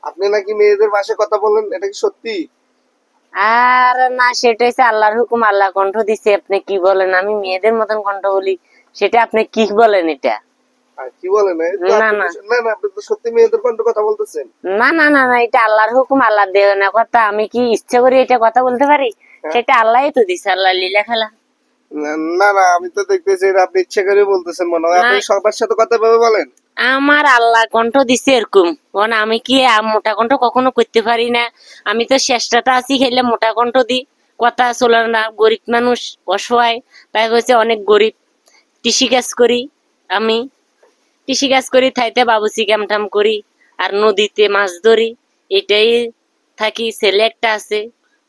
আপনি নাকি মেয়েদের ভাষায় কথা বলেন, এটা কি সত্যি? আর না, সেটা হচ্ছে আল্লাহর হুকুম, আল্লাহ কণ্ঠ দিচ্ছে। আপনি কি বলেন আমি মেয়েদের মতন কণ্ঠ বলি? সেটা আপনি কি বলেন এটা? আর কি বলেন, এই তো না আপনি না না না, আপনি তো সত্যি মেয়েদের কণ্ঠে কথা বলতেছেন। না না না না, এটা আল্লাহর হুকুম, আল্লাহ দেয় না কথা। আমি কি ইচ্ছে করে এটা কথা বলতে পারি? হ্যাঁ? সেটা আল্লাহই তো দিচ্ছে, আল্লাহ লীলা খেলা। না না না, আমি তো দেখতেছি এটা আপনি ইচ্ছে করে বলতেছেন মনে হয়। না, আপনি সবার সাথে কথা ভাবে বলেন। আমার আল্লাহ কণ্ঠ দিচ্ছে এরকম। কারণ আমি কি মোটা কণ্ঠ কখনো করতে পারি না। আমি তো চেষ্টাটা আছি খেলে মোটা কণ্ঠ দিই, কথা চলে না। গরিব মানুষ, অসহায়, তাই হচ্ছে অনেক গরিব। কৃষিকাজ করি আমি, কৃষিকাজ করি, থাইতে বাবুচি কাম টাম করি, আর নদীতে মাছ ধরি, এটাই থাকি। ছেলে একটা আছে,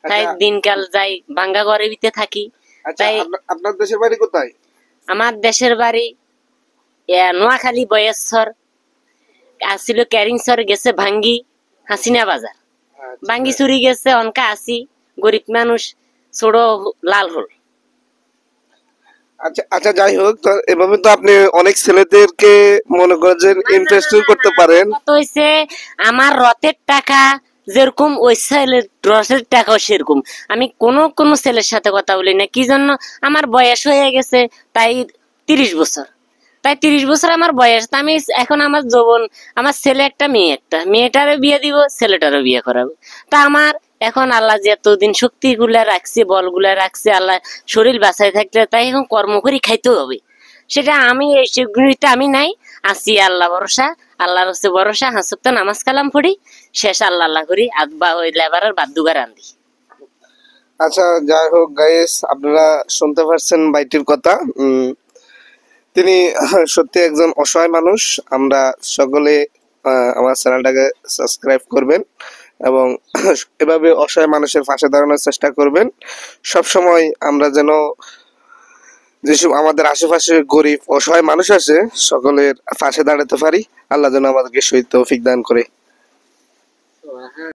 তাই আচ্ছা দিনকাল যাই, ভাঙ্গা ঘরের ভিতরে থাকি। আচ্ছা, তাই আপনার দেশের বাড়ি কোথায়? আমার দেশের বাড়ি নোয়াখালী বয়েশ্বর, আসছিল ক্যারিংসর, গেছে ভাঙ্গি, হাসিনা বাজার। আচ্ছা ভাঙ্গি চুরি গেছে, অনকা আসি, গরিব মানুষ, ছোড়ো লাল হল। আচ্ছা আচ্ছা, যাই হোক, তো এভাবে তো আপনি অনেক ছেলেদেরকে মনে করেন যে না না ইন্টারেস্ট না না না, করতে আমার পারেন। কথা হইছে, আমার রথের টাকা যেরকম ওই ছেলের রথের টাকাও সেরকম। আমি কোনো কোনো ছেলের সাথে কথা বলি না। কি জন্য? আমার বয়স হয়ে গেছে, তাই 30 বছর। তাই 30 বছর আমার বয়স, তা আমি এখন আমার যৌবন। আমার ছেলে একটা, মেয়ে একটা, মেয়েটারও বিয়ে দিব, ছেলেটারও বিয়ে করাবো। তা আমার এখন আল্লাহ যে এতদিন শক্তি গুলা রাখছে, বল গুলা রাখছে, আল্লাহ শরীর বাঁচায় থাকলে তাই এখন কর্ম করে খাইতে হবে। সেটা আমি এই সেগুলিতে আমি নাই, আছি আল্লাহ ভরসা। আল্লাহর হচ্ছে ভরসা, হাসুক নামাজ কালাম পড়ি, শেষ আল্লাহ আল্লাহ করি, আব্বা ওই লেবারের বাদ দুগার আনদি। আচ্ছা, যাই হোক গাইস, আপনারা শুনতে পারছেন বাইটির কথা। তিনি সত্যি একজন অসহায় মানুষ। আমরা সকলে আমার চ্যানেলটাকে সাবস্ক্রাইব করবেন এবং এভাবে অসহায় মানুষের পাশে দাঁড়ানোর চেষ্টা করবেন সব সময়। আমরা যেন যেসব আমাদের আশেপাশে গরিব অসহায় মানুষ আছে সকলের পাশে দাঁড়াতে পারি। আল্লাহ যেন আমাদেরকে সেই তৌফিক দান করে।